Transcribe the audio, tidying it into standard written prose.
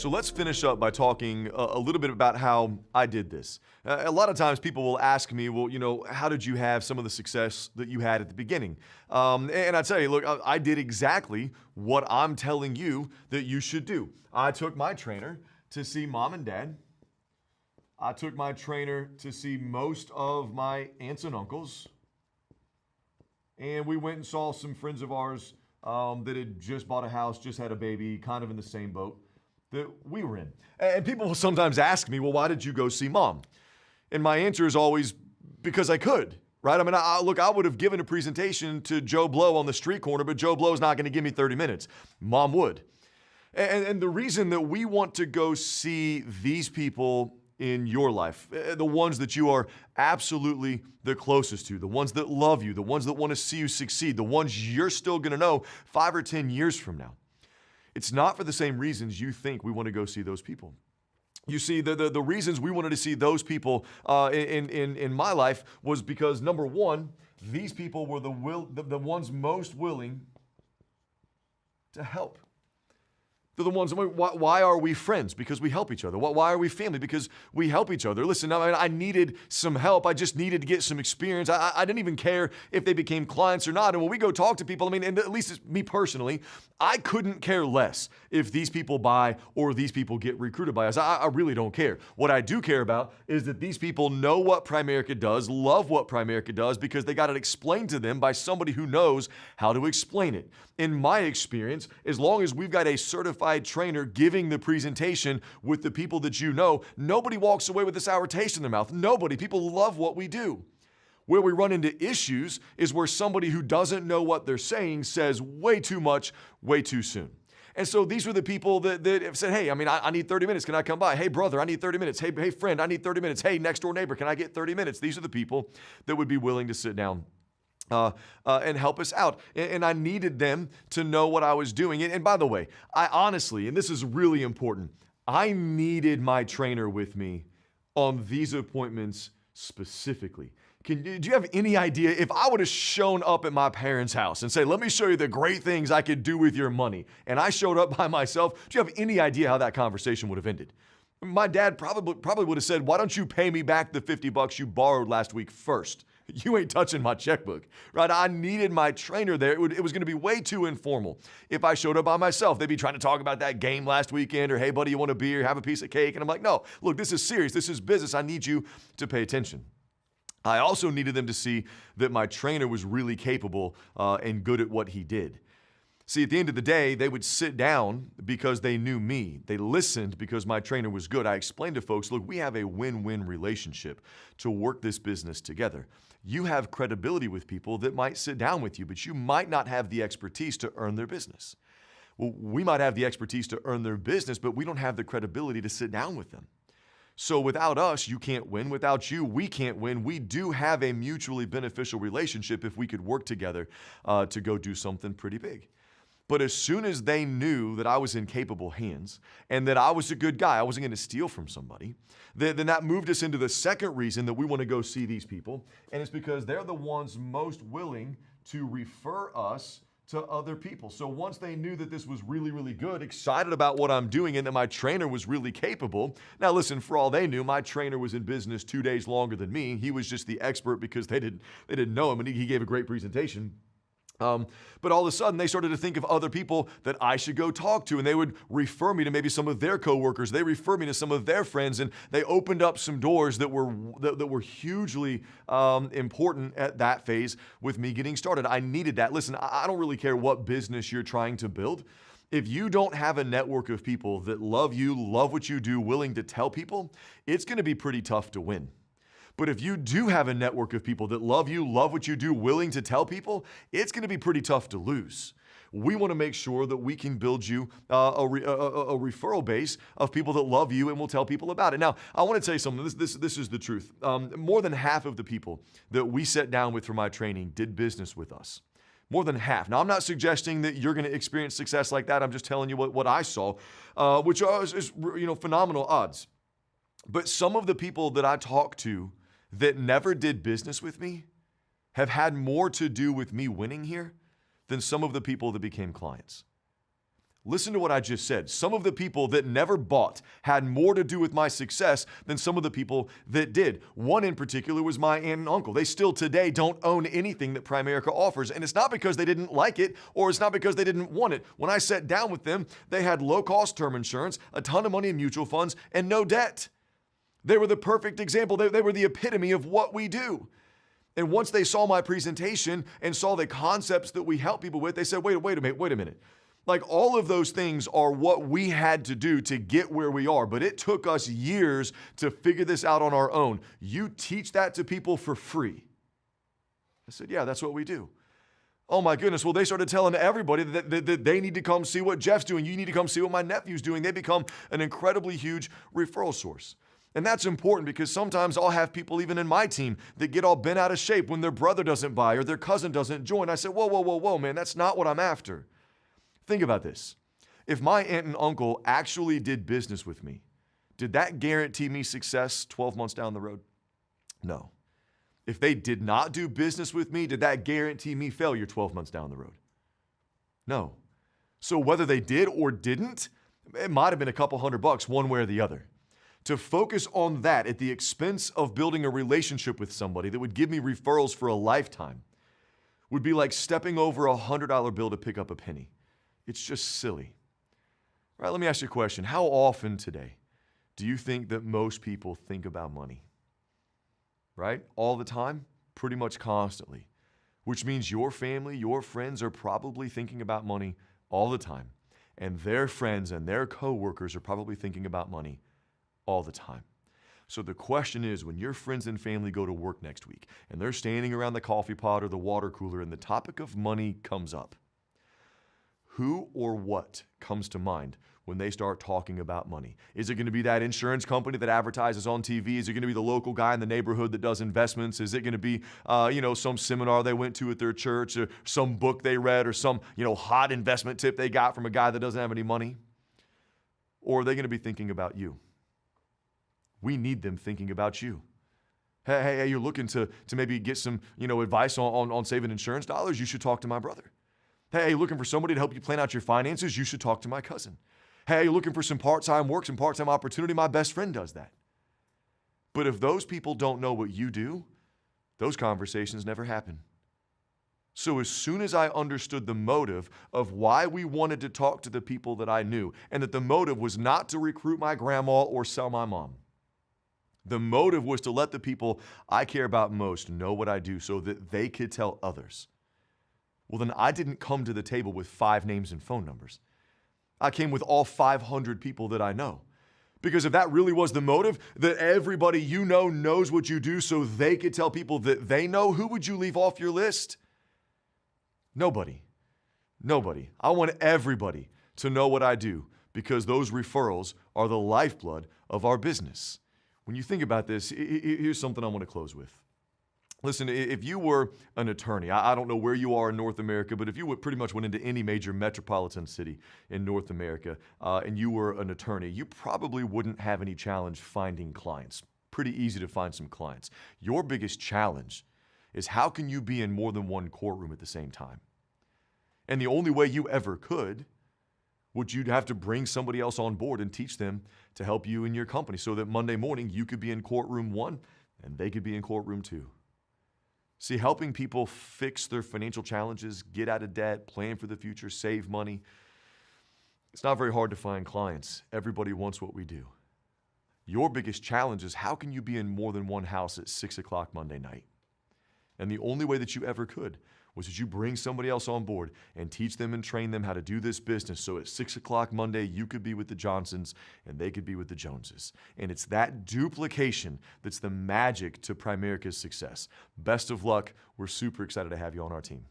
So let's finish up by talking a little bit about how I did this. A lot of times people will ask me, well, how did you have some of the success that you had at the beginning? And I tell you, look, I did exactly what I'm telling you that you should do. I took my trainer to see mom and dad. I took my trainer to see most of my aunts and uncles. And we went and saw some friends of ours that had just bought a house, just had a baby, kind of in the same boat that we were in. And people will sometimes ask me, well, why did you go see mom? And my answer is always because I could, right? I mean, I would have given a presentation to Joe Blow on the street corner, but Joe Blow is not going to give me 30 minutes. Mom would. And the reason that we want to go see these people in your life, the ones that you are absolutely the closest to, the ones that love you, the ones that want to see you succeed, the ones you're still going to know 5 or 10 years from now. It's not for the same reasons you think we want to go see those people. You see, the reasons we wanted to see those people in my life was because, number one, these people were the ones most willing to help. They're the ones, why are we friends? Because we help each other. Why are we family? Because we help each other. Listen, I needed some help. I just needed to get some experience. I didn't even care if they became clients or not. And when we go talk to people, and at least it's me personally, I couldn't care less if these people buy or these people get recruited by us. I really don't care. What I do care about is that these people know what Primerica does, love what Primerica does, because they got it explained to them by somebody who knows how to explain it. In my experience, as long as we've got a certified trainer giving the presentation with the people that you know, nobody walks away with a sour taste in their mouth. Nobody. People love what we do. Where we run into issues is where somebody who doesn't know what they're saying says way too much, way too soon. And so these were the people that have said, hey, I need 30 minutes. Can I come by? Hey, brother, I need 30 minutes. Hey, friend, I need 30 minutes. Hey, next door neighbor, can I get 30 minutes? These are the people that would be willing to sit down and help us out. And I needed them to know what I was doing. And by the way, I honestly, and this is really important, I needed my trainer with me on these appointments specifically. Do you have any idea if I would have shown up at my parents' house and say, let me show you the great things I could do with your money, and I showed up by myself, do you have any idea how that conversation would have ended? My dad probably would have said, why don't you pay me back the $50 you borrowed last week first? You ain't touching my checkbook, right? I needed my trainer there. It was going to be way too informal. If I showed up by myself, they'd be trying to talk about that game last weekend or, hey, buddy, you want a beer? Have a piece of cake? And I'm like, no, look, this is serious. This is business. I need you to pay attention. I also needed them to see that my trainer was really capable and good at what he did. See, at the end of the day, they would sit down because they knew me. They listened because my trainer was good. I explained to folks, look, we have a win-win relationship to work this business together. You have credibility with people that might sit down with you, but you might not have the expertise to earn their business. Well, we might have the expertise to earn their business, but we don't have the credibility to sit down with them. So without us, you can't win. Without you, we can't win. We do have a mutually beneficial relationship if we could work together to go do something pretty big. But as soon as they knew that I was in capable hands and that I was a good guy, I wasn't going to steal from somebody, then that moved us into the second reason that we want to go see these people. And it's because they're the ones most willing to refer us to other people. So once they knew that this was really, really good, excited about what I'm doing, and that my trainer was really capable. Now listen, for all they knew, my trainer was in business 2 days longer than me. He was just the expert because they didn't know him, and he gave a great presentation. But all of a sudden, they started to think of other people that I should go talk to, and they would refer me to maybe some of their coworkers. They refer me to some of their friends, and they opened up some doors that were hugely important at that phase with me getting started. I needed that. Listen, I don't really care what business you're trying to build. If you don't have a network of people that love you, love what you do, willing to tell people, it's going to be pretty tough to win. But if you do have a network of people that love you, love what you do, willing to tell people, it's going to be pretty tough to lose. We want to make sure that we can build you a referral base of people that love you and will tell people about it. Now, I want to tell you something. This is the truth. More than half of the people that we sat down with for my training did business with us. More than half. Now, I'm not suggesting that you're going to experience success like that. I'm just telling you what I saw, which is phenomenal odds. But some of the people that I talked to that never did business with me have had more to do with me winning here than some of the people that became clients. Listen to what I just said. Some of the people that never bought had more to do with my success than some of the people that did. One in particular was my aunt and uncle. They still today don't own anything that Primerica offers. And it's not because they didn't like it or it's not because they didn't want it. When I sat down with them, they had low-cost term insurance, a ton of money in mutual funds, and no debt. They were the perfect example. They were the epitome of what we do. And once they saw my presentation and saw the concepts that we help people with, they said, wait a minute. Like, all of those things are what we had to do to get where we are, but it took us years to figure this out on our own. You teach that to people for free. I said, yeah, that's what we do. Oh my goodness. Well, they started telling everybody that they need to come see what Jeff's doing. You need to come see what my nephew's doing. They become an incredibly huge referral source. And that's important because sometimes I'll have people even in my team that get all bent out of shape when their brother doesn't buy or their cousin doesn't join. I said, whoa, man, that's not what I'm after. Think about this. If my aunt and uncle actually did business with me, did that guarantee me success 12 months down the road? No. If they did not do business with me, did that guarantee me failure 12 months down the road? No. So whether they did or didn't, it might have been a couple $100 one way or the other. To focus on that at the expense of building a relationship with somebody that would give me referrals for a lifetime would be like stepping over a $100 bill to pick up a penny. It's just silly. All right, let me ask you a question. How often today do you think that most people think about money? Right? All the time? Pretty much constantly. Which means your family, your friends are probably thinking about money all the time. And their friends and their coworkers are probably thinking about money all the time. So the question is, when your friends and family go to work next week and they're standing around the coffee pot or the water cooler and the topic of money comes up, who or what comes to mind when they start talking about money? Is it going to be that insurance company that advertises on TV? Is it going to be the local guy in the neighborhood that does investments? Is it going to be, some seminar they went to at their church, or some book they read, or some, hot investment tip they got from a guy that doesn't have any money? Or are they going to be thinking about you? We need them thinking about you. Hey, you're looking to maybe get some, advice on saving insurance dollars? You should talk to my brother. Hey, looking for somebody to help you plan out your finances? You should talk to my cousin. Hey, you're looking for some part-time work, some part-time opportunity? My best friend does that. But if those people don't know what you do, those conversations never happen. So as soon as I understood the motive of why we wanted to talk to the people that I knew, and that the motive was not to recruit my grandma or sell my mom, the motive was to let the people I care about most know what I do so that they could tell others. Well, then I didn't come to the table with 5 names and phone numbers. I came with all 500 people that I know. Because if that really was the motive, that everybody you know knows what you do so they could tell people that they know, who would you leave off your list? Nobody. I want everybody to know what I do because those referrals are the lifeblood of our business. When you think about this, here's something I want to close with. Listen, if you were an attorney, I don't know where you are in North America, but if you pretty much went into any major metropolitan city in North America and you were an attorney, you probably wouldn't have any challenge finding clients. Pretty easy to find some clients. Your biggest challenge is how can you be in more than one courtroom at the same time? And the only way you ever could would you'd have to bring somebody else on board and teach them to help you in your company so that Monday morning you could be in courtroom 1 and they could be in courtroom 2. See, helping people fix their financial challenges, get out of debt, plan for the future, save money, it's not very hard to find clients. Everybody wants what we do. Your biggest challenge is how can you be in more than one house at 6 o'clock Monday night? And the only way that you ever could was that you bring somebody else on board and teach them and train them how to do this business so at 6 o'clock Monday you could be with the Johnsons and they could be with the Joneses. And it's that duplication that's the magic to Primerica's success. Best of luck. We're super excited to have you on our team.